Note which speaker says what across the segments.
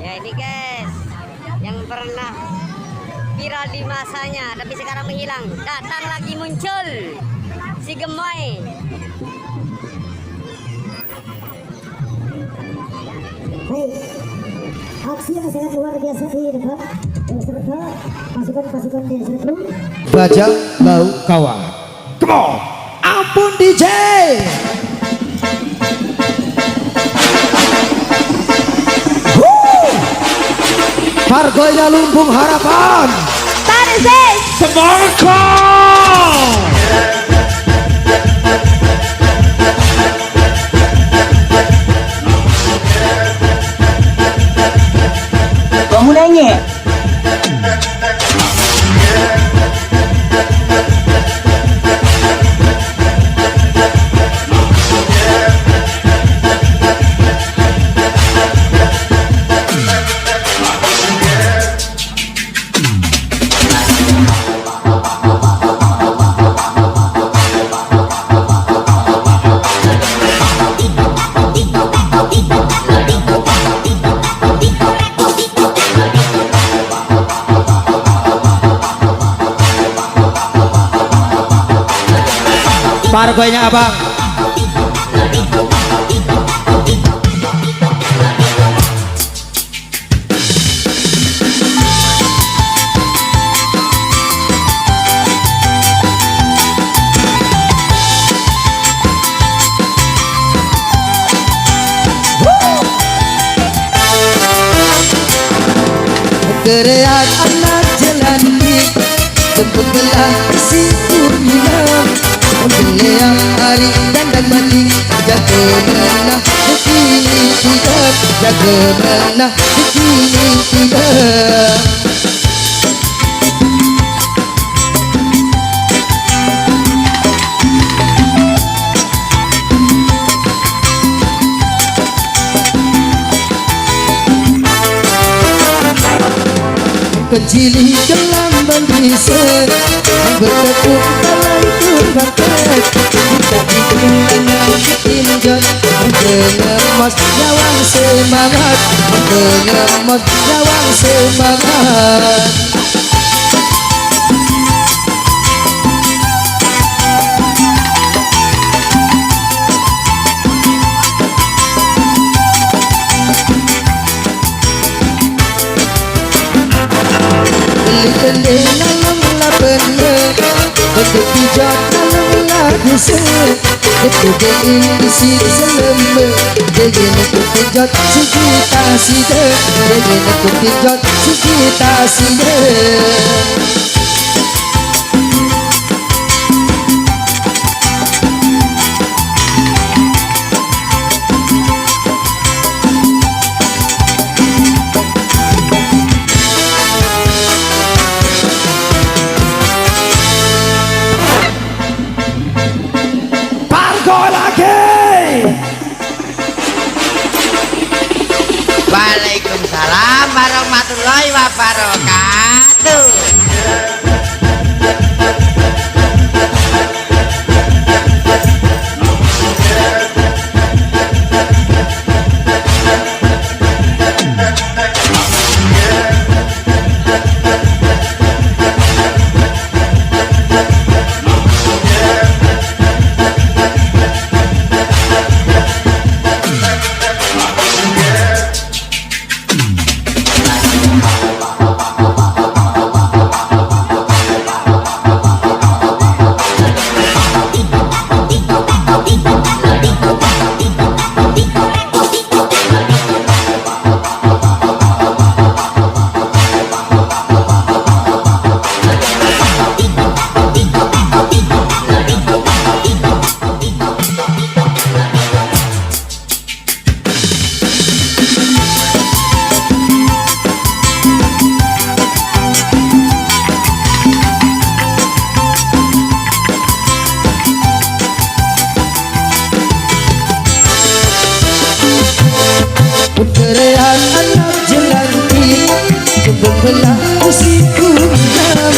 Speaker 1: Ya ini guys, yang pernah viral di masanya tapi sekarang menghilang, datang lagi muncul si gemoy.
Speaker 2: Baik, aksi yang sangat luar biasa di depan serta pasukan-pasukan di sini.
Speaker 3: Bajak bau kawan. Come on, ampun DJ. Harganya lumbung harapan.
Speaker 1: Tarzan
Speaker 3: Semarang.
Speaker 4: Bangunannya
Speaker 3: Pargoynya abang. Kereat anak jelani tempatlah si kurnia Pembelian hari dan mati jaga menah begini tidak jaga menah begini tidak. Kecili gelambang bisa bertekuk dalam turbatet kita dikenakan ditinjat mengemas nyawang semangat mengemas nyawang semangat. Beli dalam bener untuk pijat dalam lagu se itu diisi selamba dengan pijat sejuta sida dengan pijat sejuta sida.
Speaker 1: Waalaikumsalam warahmatullahi wabarakatuh.
Speaker 3: Kerean anak jelani Kebelah usiku menang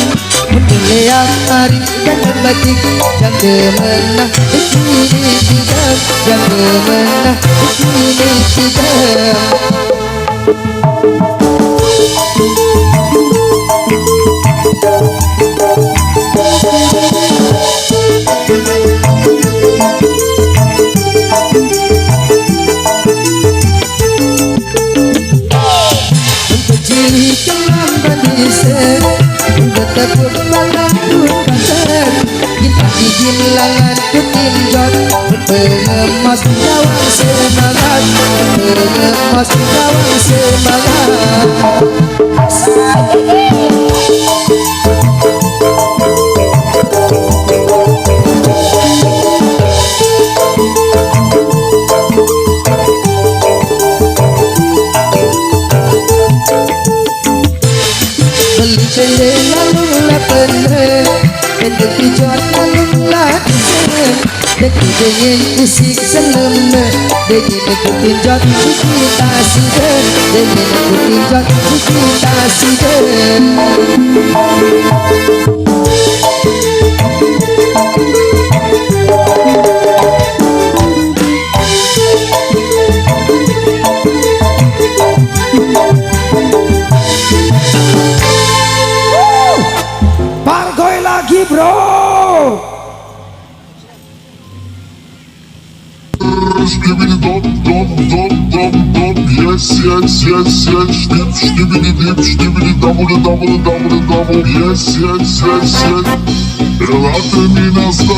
Speaker 3: Meneleang hari dan batik Yang kemenah begini tidak Yang kemenah begini tidak. Beli kelam bandise Betepuk balang kukasen Kita digin langan kutinjot Pengemas gawang semangat Pengemas gawang semangat Beli cele lalu lapene Pendek dijot lalu lakse Deki dengin usik selemne Dengin kutinjot kita siden Dengin kutinjot kita siden Pargoy lagi bro.
Speaker 5: Skibidi dop dop dop dop dop yes yes yes yes dip skibidi dip skibidi double double double double yes yes yes yes. Ela termina esta